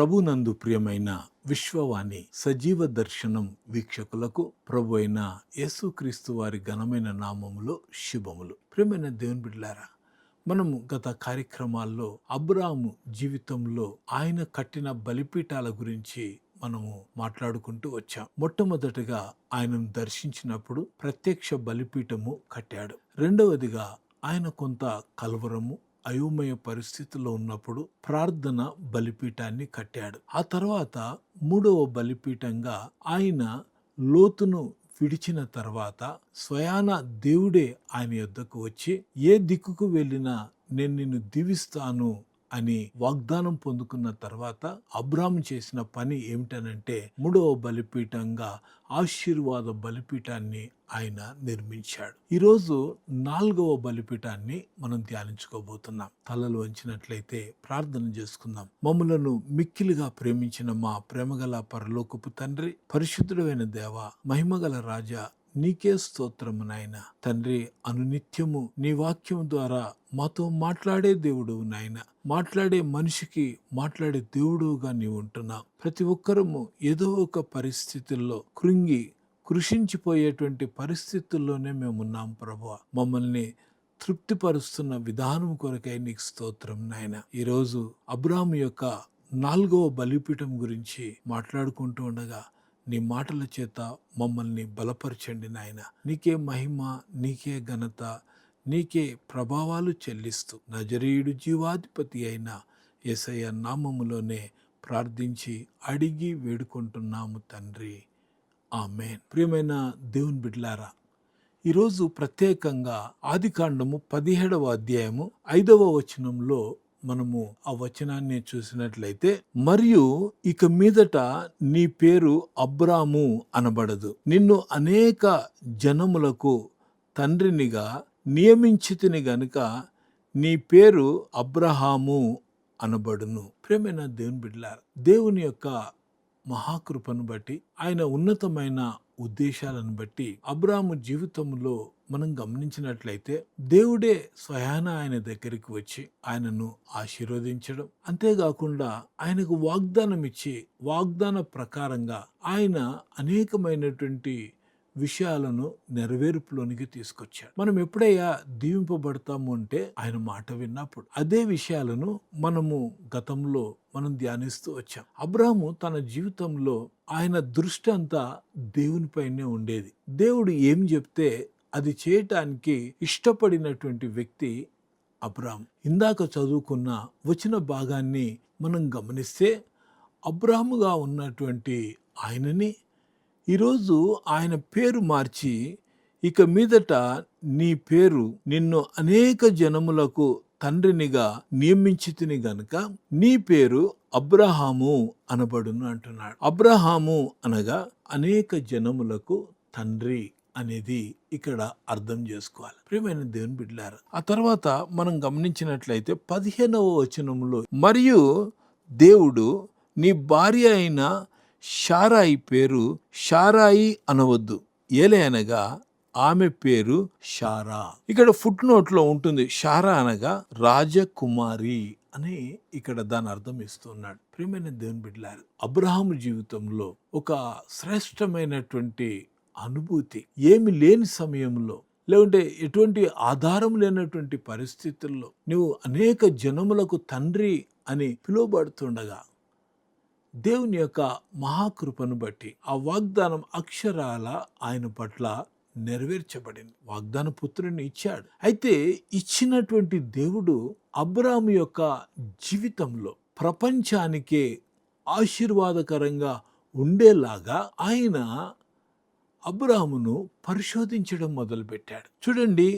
ప్రభునందు ప్రియమైన విశ్వవాణి సజీవ దర్శనం వీక్షకులకు ప్రభు అయిన యేసుక్రీస్తు వారి ఘనమైన నామములో శుభములు. ప్రియమైన దేవుని బిడ్డలారా, మనము గత కార్యక్రమాల్లో అబ్రాహాము జీవితంలో ఆయన కట్టిన బలిపీఠాల గురించి మనము మాట్లాడుకుంటూ వచ్చాం. మొట్టమొదటిగా ఆయనను దర్శించినప్పుడు ప్రత్యక్ష బలిపీఠము కట్టాడు. రెండవదిగా ఆయన కొంత కలవరము అయోమయ పరిస్థితుల్లో ఉన్నప్పుడు ప్రార్థన బలిపీఠాన్ని కట్టాడు. ఆ తర్వాత మూడవ బలిపీఠంగా ఆయన లోతును విడిచిన తర్వాత స్వయాన దేవుడే ఆయన యొద్దకు వచ్చి ఏ దిక్కుకు వెళ్ళినా నేను నిన్ను దీవిస్తాను అని వాగ్దానం పొందుకున్న తర్వాత అబ్రాహాము చేసిన పని ఏమిటనంటే మూడవ బలిపీఠంగా ఆశీర్వాద బలిపీఠాన్ని ఆయన నిర్మించాడు. ఈరోజు నాలుగవ బలిపీఠాన్ని మనం ధ్యానించుకోబోతున్నాం. తలలు వంచినట్లయితే ప్రార్థన చేసుకుందాం. మమ్ములను మిక్కిలిగా ప్రేమించిన మా ప్రేమగల పరలోకపు తండ్రి, పరిశుద్ధుడైన దేవ, మహిమగల రాజా, నీకే స్తోత్రము నాయన. తండ్రి, అనునిత్యము నీ వాక్యం ద్వారా మాతో మాట్లాడే దేవుడు నాయన. మాట్లాడే మనిషికి మాట్లాడే దేవుడుగా నీవు ఉంటున్నావు. ప్రతి ఒక్కరము ఏదో ఒక పరిస్థితుల్లో కృషించిపోయేటువంటి పరిస్థితుల్లోనే మేము ఉన్నాం ప్రభువా. మమ్మల్ని తృప్తిపరుస్తున్న విధానం కొరకై నీకు స్తోత్రం నాయన. ఈరోజు అబ్రాహాము యొక్క నాలుగవ బలిపీఠం గురించి మాట్లాడుకుంటూ ఉండగా నీ మాటల చేత మమ్మల్ని బలపరచండి నాయన. నీకే మహిమ, నీకే ఘనత, నీకే ప్రభావాలు చెల్లిస్తూ నజరీయుడు జీవాధిపతి అయిన యేసయ్య నామములోనే ప్రార్థించి అడిగి వేడుకుంటున్నాము తండ్రి, ఆమేన్. ప్రియమైన దేవుని బిడ్డలారా, ఈరోజు ప్రత్యేకంగా ఆదికాండము 17వ అధ్యాయము 5వ వచనంలో మనము ఆ వచనాన్ని చూసినట్లయితే, మరియు ఇక మీదట నీ పేరు అబ్రాము అనబడదు, నిన్ను అనేక జనములకు తండ్రినిగా నియమించితిని గనుక నీ పేరు అబ్రహాము అనబడును. ప్రియమైన దేవుని బిడ్డలారా, దేవుని యొక్క మహాకృపను బట్టి, ఆయన ఉన్నతమైన ఉద్దేశాలను బట్టి అబ్రాహాము జీవితంలో మనం గమనించినట్లయితే దేవుడే స్వయాన ఆయన దగ్గరికి వచ్చి ఆయనను ఆశీర్వదించడం, అంతేకాకుండా ఆయనకు వాగ్దానం ఇచ్చి వాగ్దాన ప్రకారంగా ఆయన అనేకమైనటువంటి విషయాలను నెరవేర్పులోనికి తీసుకొచ్చాడు. మనం ఎప్పుడైనా దీవింపబడతాము అంటే ఆయన మాట విన్నప్పుడు. అదే విషయాలను మనము గతంలో మనం ధ్యానిస్తూ వచ్చాం. అబ్రాహాము తన జీవితంలో ఆయన దృష్టి అంతా దేవునిపైనే ఉండేది. దేవుడు ఏం చెప్తే అది చేయటానికి ఇష్టపడినటువంటి వ్యక్తి అబ్రాహాము. ఇందాక చదువుకున్న వచన భాగాన్ని మనం గమనిస్తే, అబ్రాహాముగా ఉన్నటువంటి ఆయనని ఈరోజు ఆయన పేరు మార్చి, ఇక మీదట నీ పేరు నిన్ను అనేక జనములకు తండ్రినిగా నియమించితిని గనుక నీ పేరు అబ్రహాము అనబడును అంటున్నాడు. అబ్రహాము అనగా అనేక జనములకు తండ్రి అనేది ఇక్కడ అర్థం చేసుకోవాలి. ప్రియమైన దేవుని బిడ్డలారా, ఆ తర్వాత మనం గమనించినట్లయితే 15వ వచనంలో, మరియు దేవుడు నీ భార్య అయిన షారాయి పేరు షారాయి అనవద్దు, ఏలే అనగా ఆమె పేరు షారా. ఇక్కడ ఫుట్ నోట్ లో ఉంటుంది, షారా అనగా రాజకుమారి అని ఇక్కడ దాని అర్థం ఇస్తున్నాడు. ప్రియమైన దేవుని బిడ్డలారా, అబ్రహాము జీవితంలో ఒక శ్రేష్టమైనటువంటి అనుభూతి, ఏమి లేని సమయంలో, లేకుంటే ఎటువంటి ఆధారం లేనటువంటి పరిస్థితుల్లో నువ్వు అనేక జనములకు తండ్రి అని పిలువబడుతుండగా దేవుని యొక్క మహాకృపను బట్టి ఆ వాగ్దానం అక్షరాల ఆయన పట్ల నెరవేర్చబడింది. వాగ్దాన పుత్రుని ఇచ్చాడు. అయితే ఇచ్చినటువంటి దేవుడు అబ్రాహాము యొక్క జీవితంలో ప్రపంచానికే ఆశీర్వాదకరంగా ఉండేలాగా ఆయన అబ్రాహామును పరిశోధించడం మొదలుపెట్టాడు. చూడండి,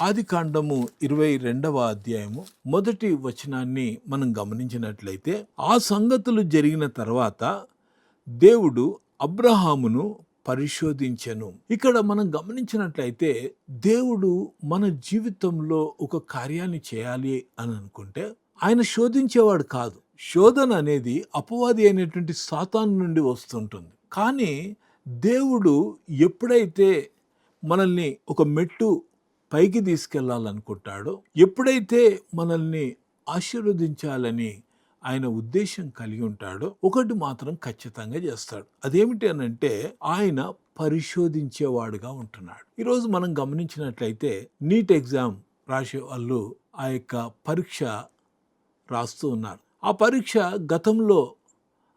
ఆదికాండము 22వ అధ్యాయము 1వ వచనాన్ని మనం గమనించినట్లయితే, ఆ సంగతులు జరిగిన తర్వాత దేవుడు అబ్రహామును పరిశోధించెను. ఇక్కడ మనం గమనించినట్లయితే దేవుడు మన జీవితంలో ఒక కార్యాన్ని చేయాలి అని అనుకుంటే ఆయన శోధించేవాడు కాదు. శోధన అనేది అపవాది అయినటువంటి సాతాను నుండి వస్తుంటుంది. కానీ దేవుడు ఎప్పుడైతే మనల్ని ఒక మెట్టు పైకి తీసుకెళ్లాలనుకుంటాడో, ఎప్పుడైతే మనల్ని ఆశీర్వదించాలని ఆయన ఉద్దేశం కలిగి ఉంటాడో ఒకటి మాత్రం ఖచ్చితంగా చేస్తాడు. అదేమిటి అనంటే ఆయన పరిశోధించేవాడుగా ఉంటున్నాడు. ఈరోజు మనం గమనించినట్లయితే నీట్ ఎగ్జామ్ రాసే వాళ్ళు ఆ యొక్క పరీక్ష రాస్తూ ఉన్నారు. ఆ పరీక్ష గతంలో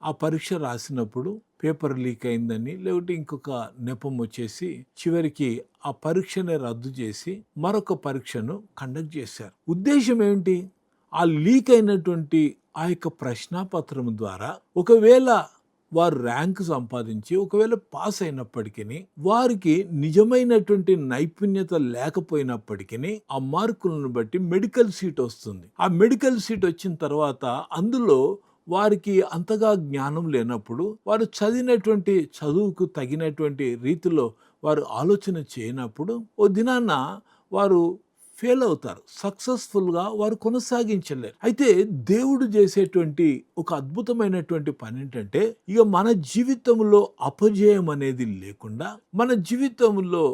ఆ పరీక్ష రాసినప్పుడు పేపర్ లీక్ అయిందని లేకపోతే ఇంకొక నెపం వచ్చేసి చివరికి ఆ పరీక్షనే రద్దు చేసి మరొక పరీక్షను కండక్ట్ చేశారు. ఉద్దేశం ఏమిటి? ఆ లీక్ అయినటువంటి ఆ యొక్క ప్రశ్నాపత్రం ద్వారా ఒకవేళ వారు ర్యాంకు సంపాదించి ఒకవేళ పాస్ అయినప్పటికీ వారికి నిజమైనటువంటి నైపుణ్యత లేకపోయినప్పటికీ ఆ మార్కులను బట్టి మెడికల్ సీట్ వస్తుంది. ఆ మెడికల్ సీట్ వచ్చిన తర్వాత అందులో వారికి అంతగా జ్ఞానం లేనప్పుడు వారు చదివినటువంటి చదువుకు తగినటువంటి రీతిలో వారు ఆలోచన చేయనప్పుడు ఓ దినాన్న వారు ఫెయిల్ అవుతారు. సక్సెస్ఫుల్గా వారు కొనసాగించలేరు. అయితే దేవుడు చేసేటువంటి ఒక అద్భుతమైనటువంటి పని ఏంటంటే ఇక మన జీవితంలో అపజయం అనేది లేకుండా మన జీవితంలో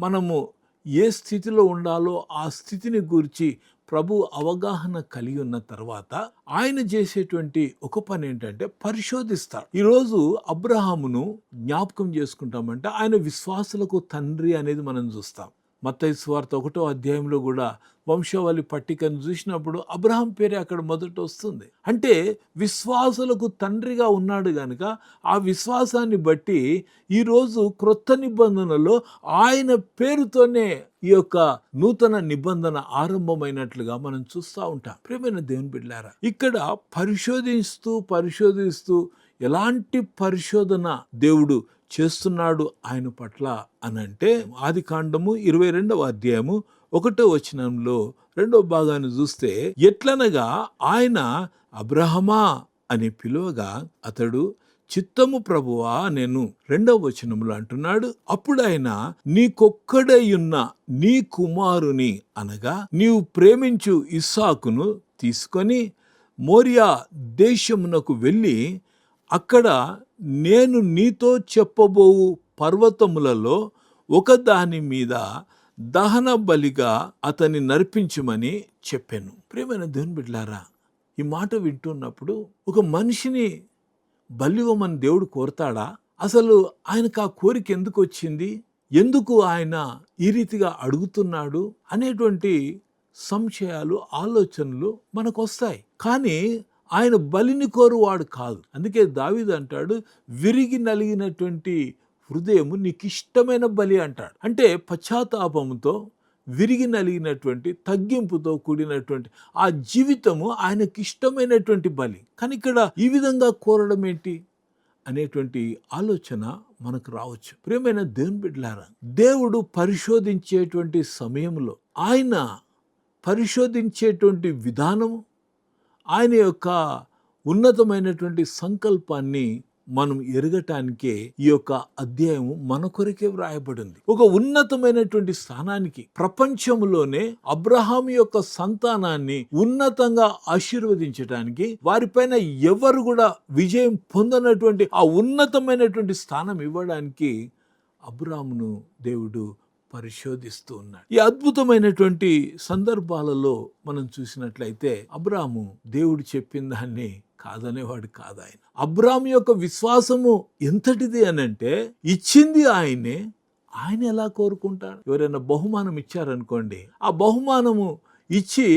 మనము ఏ స్థితిలో ఉండాలో ఆ స్థితిని గురించి ప్రభు అవగాహన కలిగి ఉన్న తర్వాత ఆయన చేసేటువంటి ఒక పని ఏంటంటే పరిశోధిస్తాడు. ఈరోజు అబ్రహామును జ్ఞాపకం చేసుకుంటామంటే ఆయన విశ్వాసులకు తండ్రి అనేది మనం చూస్తాం. మత్తయి సువార్త 1వ అధ్యాయంలో కూడా వంశావళి పట్టికను చూసినప్పుడు అబ్రహాం పేరే అక్కడ మొదట వస్తుంది. అంటే విశ్వాసులకు తండ్రిగా ఉన్నాడు గనుక ఆ విశ్వాసాన్ని బట్టి ఈరోజు క్రొత్త నిబంధనలో ఆయన పేరుతోనే ఈ యొక్క నూతన నిబంధన ఆరంభమైనట్లుగా మనం చూస్తూ ఉంటాం. ప్రియమైన దేవుని బిడ్డలారా, ఇక్కడ పరిశోధిస్తూ ఎలాంటి పరిశోధన దేవుడు చేస్తున్నాడు ఆయన పట్ల అనంటే ఆదికాండము 22వ అధ్యాయము 1వ వచనంలో 2వ భాగాన్ని చూస్తే ఎట్లనగా ఆయన అబ్రహమా అని పిలువగా అతడు చిత్తము ప్రభువా నేను 2వ వచనంలో అంటున్నాడు. అప్పుడు ఆయన నీకొక్కడైయున్న నీ కుమారుని అనగా నీవు ప్రేమించు ఇస్సాకును తీసుకొని మోరియా దేశమునకు వెళ్ళి అక్కడ నేను నీతో చెప్పబోవు పర్వతములలో ఒకదాని మీద దహన బలిగా అతన్ని నర్పించమని చెప్పాను. ప్రియమైన దేవుని బిడ్డలారా, ఈ మాట వింటున్నప్పుడు ఒక మనిషిని బలివ్వమని దేవుడు కోరతాడా? అసలు ఆయనకు ఆ కోరిక ఎందుకు వచ్చింది? ఎందుకు ఆయన ఈ రీతిగా అడుగుతున్నాడు అనేటువంటి సంశయాలు ఆలోచనలు మనకు వస్తాయి. కానీ ఆయన బలిని కోరువాడు కాదు. అందుకే దావీదు అంటాడు, విరిగి నలిగినటువంటి హృదయము నీకు ఇష్టమైన బలి అంటాడు. అంటే పశ్చాత్తాపంతో విరిగి నలిగినటువంటి తగ్గింపుతో కూడినటువంటి ఆ జీవితము ఆయనకి ఇష్టమైనటువంటి బలి. కానీ ఇక్కడ ఈ విధంగా కోరడం ఏంటి అనేటువంటి ఆలోచన మనకు రావచ్చు. ప్రియమైన దేవుని బిడ్డలారా, దేవుడు పరిశోధించేటువంటి సమయంలో ఆయన పరిశోధించేటువంటి విధానము ఆయన యొక్క ఉన్నతమైనటువంటి సంకల్పాన్ని మనం ఎరగటానికే ఈ యొక్క అధ్యాయం మన కొరకే వ్రాయబడింది. ఒక ఉన్నతమైనటువంటి స్థానానికి ప్రపంచంలోనే అబ్రహాం యొక్క సంతానాన్ని ఉన్నతంగా ఆశీర్వదించడానికి వారిపైన ఎవరు కూడా విజయం పొందనటువంటి ఆ ఉన్నతమైనటువంటి స్థానం ఇవ్వడానికి అబ్రహామును దేవుడు పరిశోధిస్తూ ఉన్నాడు. ఈ అద్భుతమైనటువంటి సందర్భాలలో మనం చూసినట్లయితే అబ్రాహాము దేవుడు చెప్పిన దాన్ని కాదనేవాడు కాదు. ఆయన అబ్రాహాము యొక్క విశ్వాసము ఎంతటిది అనంటే ఇచ్చింది ఆయనే. ఆయన ఎలా కోరుకుంటాడు? ఎవరైనా బహుమానం ఇచ్చారనుకోండి, ఆ బహుమానము ఇచ్చి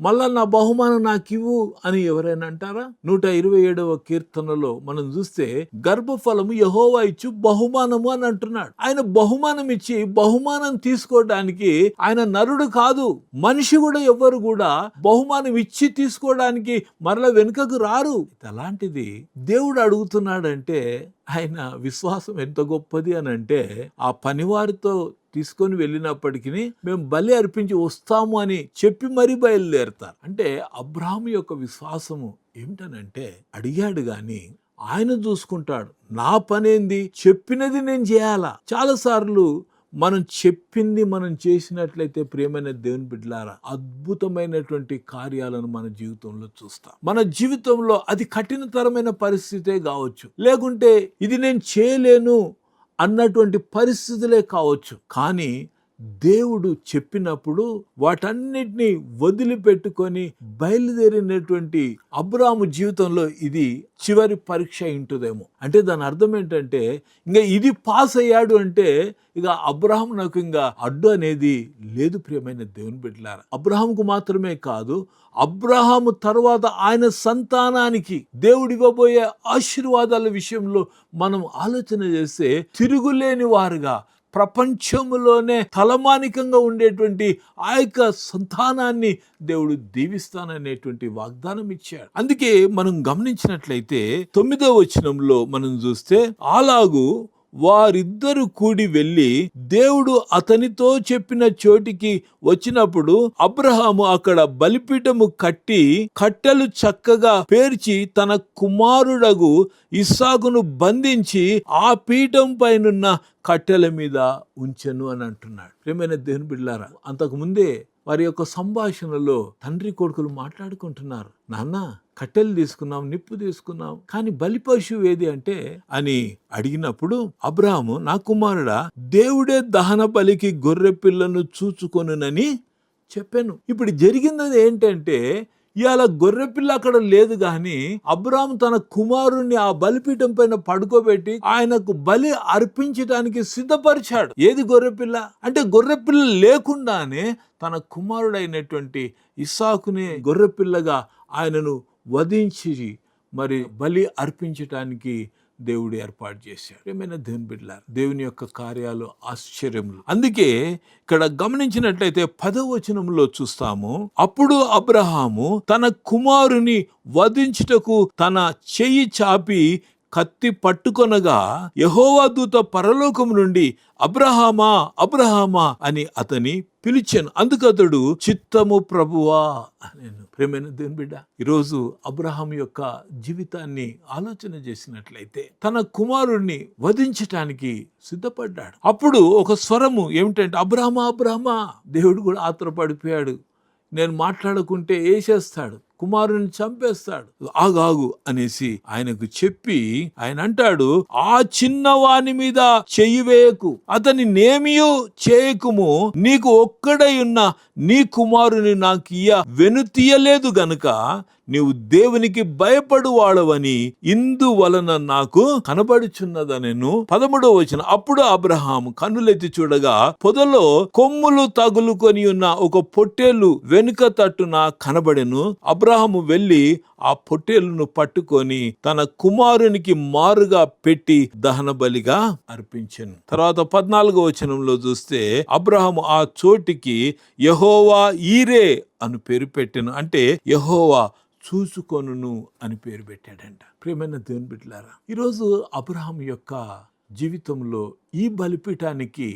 మళ్ళా నా బహుమానం నాకు ఇవ్వు అని ఎవరైనా అంటారా? 127వ కీర్తనలో మనం చూస్తే గర్భఫలము యెహోవా ఇచ్చు బహుమానము అని అంటున్నాడు. ఆయన బహుమానం ఇచ్చి బహుమానం తీసుకోవడానికి ఆయన నరుడు కాదు, మనిషి కూడా ఎవ్వరు కూడా బహుమానం ఇచ్చి తీసుకోవడానికి మరలా వెనుకకు రారు. అలాంటిది దేవుడు అడుగుతున్నాడంటే ఆయన విశ్వాసం ఎంత గొప్పది అని అంటే ఆ పనివారితో తీసుకొని వెళ్ళినప్పటికీ మేము బలి అర్పించి వస్తాము అని చెప్పి మరీ బయలుదేరుతారు. అంటే అబ్రహాము యొక్క విశ్వాసము ఏమిటనంటే అడిగాడు గాని ఆయన చూసుకుంటాడు. నా పనేంది, చెప్పినది నేను చేయాలా. చాలాసార్లు మనం చెప్పింది మనం చేసినట్లయితే ప్రియమైన దేవుని బిడ్డలారా అద్భుతమైనటువంటి కార్యాలను మన జీవితంలో చూస్తాం. మన జీవితంలో అది కఠినతరమైన పరిస్థితే కావచ్చు, లేకుంటే ఇది నేను చేయలేను అన్నటువంటి పరిస్థితులే కావచ్చు. కానీ దేవుడు చెప్పినప్పుడు వాటన్నిటినీ వదిలిపెట్టుకొని బయలుదేరినటువంటి అబ్రాహాము జీవితంలో ఇది చివరి పరీక్ష ఉంటుందేమో. అంటే దాని అర్థం ఏంటంటే ఇంకా ఇది పాస్ అయ్యాడు అంటే ఇక అబ్రాహామునకు ఇంకా అడ్డు అనేది లేదు. ప్రియమైన దేవుని బిడ్డలారా, అబ్రాహాముకు మాత్రమే కాదు, అబ్రాహాము తర్వాత ఆయన సంతానానికి దేవుడు ఇవ్వబోయే ఆశీర్వాదాల విషయంలో మనం ఆలోచన చేస్తే తిరుగులేని వారుగా ప్రపంచంలోనే తలమానికంగా ఉండేటువంటి ఆ యొక్క సంతానాన్ని దేవుడు దీవిస్తాననేటువంటి వాగ్దానం ఇచ్చాడు. అందుకే మనం గమనించినట్లయితే 9వ వచనంలో మనం చూస్తే, అలాగూ వారిద్దరు కూడి వెళ్ళి దేవుడు అతనితో చెప్పిన చోటికి వచ్చినప్పుడు అబ్రహాము అక్కడ బలిపీఠము కట్టి కట్టెలు చక్కగా పేర్చి తన కుమారుడగు ఇస్సాకును బంధించి ఆ పీఠం పైనున్న కట్టెల మీద ఉంచెను అని అంటున్నాడు. ప్రియమైన దేవుని బిడ్డలారా, అంతకు ముందే వారి యొక్క సంభాషణలో తండ్రి కొడుకులు మాట్లాడుకుంటున్నారు. నాన్న, కట్టెలు తీసుకున్నాం, నిప్పు తీసుకున్నాం, కానీ బలి పశువు ఏది అంటే అని అడిగినప్పుడు అబ్రాహాము, నా కుమారుడా, దేవుడే దహన బలికి గొర్రె పిల్లను చూచుకొనునని చెప్పాను. ఇప్పుడు జరిగింది ఏంటంటే, ఇవాళ గొర్రెపిల్ల అక్కడ లేదు, కానీ అబ్రాహాము తన కుమారుణ్ణి ఆ బలిపీఠం పైన పడుకోబెట్టి ఆయనకు బలి అర్పించడానికి సిద్ధపరిచాడు. ఏది గొర్రెపిల్ల అంటే, గొర్రెపిల్ల లేకుండానే తన కుమారుడైనటువంటి ఇస్సాకుని గొర్రెపిల్లగా ఆయనను వధించి మరి బలి అర్పించటానికి దేవుడు ఏర్పాటు చేశాడు. ఏమైనా దేవుని బిడ్డలారా, దేవుని యొక్క కార్యాలు ఆశ్చర్యములు. అందుకే ఇక్కడ గమనించినట్లయితే 10వ వచనంలో చూస్తాము, అప్పుడు అబ్రహాము తన కుమారుని వధించుటకు తన చెయ్యి చాపి కత్తి పట్టుకొనగా యెహోవా దూత పరలోకము నుండి అబ్రహామా అబ్రహామా అని అతని పిలిచాను. అందుకు అతడు, చిత్తము ప్రభువా నేను. ప్రేమైన దేవుని బిడ్డ, ఈరోజు అబ్రహాం యొక్క జీవితాన్ని ఆలోచన చేసినట్లయితే తన కుమారుణ్ణి వధించటానికి సిద్ధపడ్డాడు. అప్పుడు ఒక స్వరము ఏమిటంటే, అబ్రహమా అబ్రహమా. దేవుడు కూడా ఆత్రపడిపోయాడు. నేను మాట్లాడకుంటే వేసేస్తాడు, కుమారుని చంపేస్తాడు, ఆగాగు అనేసి ఆయనకు చెప్పి ఆయన అంటాడు, ఆ చిన్నవాని మీద చెయ్యి వేయకు, అతని నేమియో చేయకుము, నీకు ఒక్కడై ఉన్న నీ కుమారుని నాకు వెనుతీయలేదు గనుక నీవు దేవునికి భయపడు వాడవని ఇందువలన నాకు కనబడుచున్నదనెను. 13వ వచనం, అప్పుడు అబ్రహాము కన్నులెత్తి చూడగా పొదలో కొమ్ములు తగులుకొని ఉన్న ఒక పొట్టేలు వెనుక తట్టున కనబడెను. అబ్రహాము వెళ్లి ఆ పొట్టేలును పట్టుకొని తన కుమారునికి మారుగా పెట్టి దహన బలిగా అర్పించెను. తర్వాత 14వ వచనంలో చూస్తే, అబ్రహాము ఆ చోటికి యెహోవా ఈరే అని పేరు పెట్టెను. అంటే యెహోవా చూసుకొనును అని పేరు పెట్టాడంట. ప్రియమైన దేవుని బిడ్డలారా, ఈరోజు అబ్రహాం యొక్క జీవితంలో ఈ బలిపీఠానికి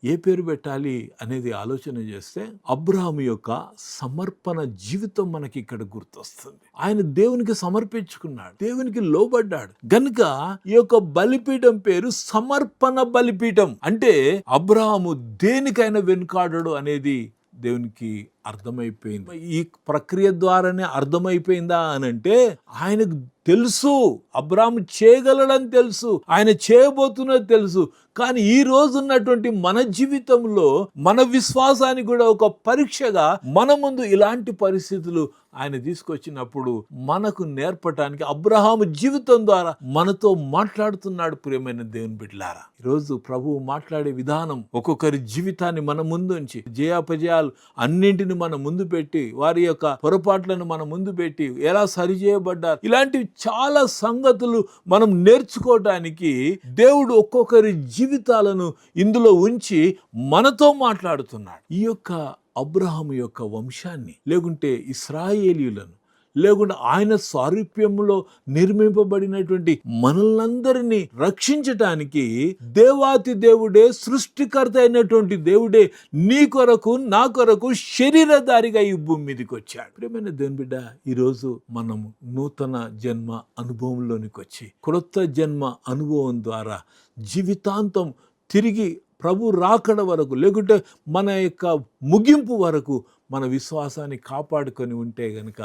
ఏ పేరు పెట్టాలి అనేది ఆలోచన చేస్తే అబ్రహాం యొక్క సమర్పణ జీవితం మనకి ఇక్కడ గుర్తొస్తుంది. ఆయన దేవునికి సమర్పించుకున్నాడు, దేవునికి లోబడ్డాడు గనుక ఈ యొక్క బలిపీఠం పేరు సమర్పణ బలిపీఠం. అంటే అబ్రహాము దేనికైనా వెనుకాడడు అనేది దేవునికి అర్థమైపోయింది. ఈ ప్రక్రియ ద్వారానే అర్థమైపోయిందా అని అంటే, ఆయనకు తెలుసు అబ్రాహాము చేయగలడని తెలుసు, ఆయన చేయబోతున్నది తెలుసు. కానీ ఈ రోజు ఉన్నటువంటి మన జీవితంలో మన విశ్వాసానికి కూడా ఒక పరీక్షగా మన ముందు ఇలాంటి పరిస్థితులు ఆయన తీసుకొచ్చినప్పుడు మనకు నేర్పటానికి అబ్రహాము జీవితం ద్వారా మనతో మాట్లాడుతున్నాడు. ప్రియమైన దేవుని బిడ్డలారా, ఈరోజు ప్రభువు మాట్లాడే విధానం ఒక్కొక్కరి జీవితాన్ని మన ముందు ఉంచి, జయాపజయాలు అన్నింటిని మన ముందు పెట్టి, వారి యొక్క పొరపాట్లను మన ముందు పెట్టి ఎలా సరిచేయబడ్డారు, ఇలాంటివి చాలా సంగతులు మనం నేర్చుకోవటానికి దేవుడు ఒక్కొక్కరి జీవితాలను ఇందులో ఉంచి మనతో మాట్లాడుతున్నాడు. ఈ యొక్క అబ్రహాము యొక్క వంశాన్ని, లేకుంటే ఇశ్రాయేలీయులను, లేకుంటే ఆయన స్వారూప్యంలో నిర్మింపబడినటువంటి మనల్నందరినీ రక్షించటానికి దేవాతి దేవుడే, సృష్టికర్త అయినటువంటి దేవుడే నీ కొరకు నా కొరకు శరీరధారిగా ఈ భూమి మీదకి వచ్చాడు. ప్రియమైన దేవుని బిడ్డ, ఈరోజు మనం నూతన జన్మ అనుభవంలోనికి వచ్చి క్రొత్త జన్మ అనుభవం ద్వారా జీవితాంతం తిరిగి ప్రభు రాకడ వరకు, లేకుంటే మన యొక్క ముగింపు వరకు మన విశ్వాసాన్ని కాపాడుకొని ఉంటే గనుక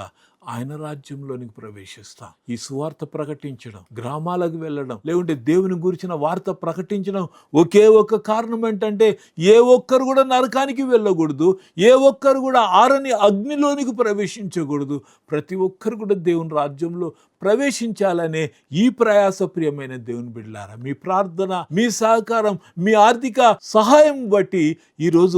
ఆయన రాజ్యంలోనికి ప్రవేశిస్తాం. ఈ సువార్త ప్రకటించడం, గ్రామాలకు వెళ్ళడం, లేకుంటే దేవుని గురించిన వార్త ప్రకటించడం ఒకే ఒక్క కారణం ఏంటంటే ఏ ఒక్కరు కూడా నరకానికి వెళ్ళకూడదు, ఏ ఒక్కరు కూడా ఆరని అగ్నిలోనికి ప్రవేశించకూడదు. ప్రతి ఒక్కరు కూడా దేవుని రాజ్యంలో ప్రవేశించాలనే ఈ ప్రయాస ప్రియమైన దేవుని బిడ్డలారా, మీ ప్రార్థన, మీ సహకారం, మీ ఆర్థిక సహాయం బట్టి ఈరోజు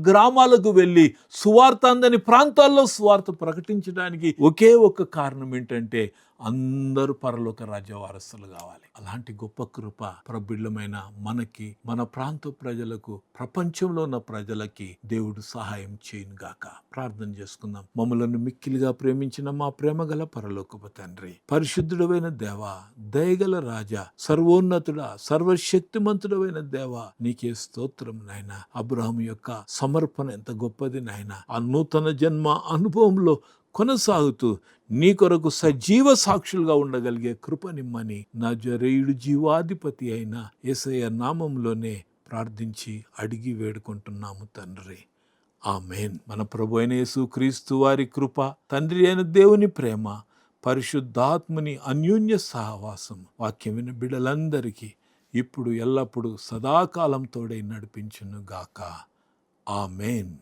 గ్రామాలకు వెళ్ళి సువార్త అందని ప్రాంతాల్లో సువార్త ప్రకటించడానికి ఒకే ఒక్క కారణం ఏంటంటే అందరూ పరలోక రాజ్య వారసులు కావాలి. అలాంటి గొప్ప కృప ప్రబిడ్డమైన మనకి, మన ప్రాంత ప్రజలకు, ప్రపంచంలో ఉన్న ప్రజలకి దేవుడు సహాయం చేయను గాక. ప్రార్థన చేసుకుందాం. మమ్మలను మిక్కిలిగా ప్రేమించిన మా ప్రేమగల పరలోకపు తండ్రి, పరిశుద్ధుడమైన దేవా, దయగల రాజా, సర్వోన్నతుడా, సర్వశక్తిమంతుడమైన దేవా, నీకే స్తోత్రం నాయనా. అబ్రహాము యొక్క సమర్పణ ఎంత గొప్పది నాయనా. ఆ నూతన జన్మ అనుభవంలో కొనసాగుతూ నీ కొరకు సజీవ సాక్షులుగా ఉండగలిగే కృపనిమ్మని నజరేయుడు జీవాధిపతి అయిన యేసయ్య నామంలోనే ప్రార్థించి అడిగి వేడుకుంటున్నాము తండ్రి. ఆమేన్. మన ప్రభు అయిన యేసుక్రీస్తు వారి కృప, తండ్రి అయిన దేవుని ప్రేమ, పరిశుద్ధాత్మని అన్యోన్య సహవాసం వాక్యమైన బిడ్డలందరికీ ఇప్పుడు ఎల్లప్పుడూ సదాకాలం తోడై నడిపించును గాక. ఆమేన్.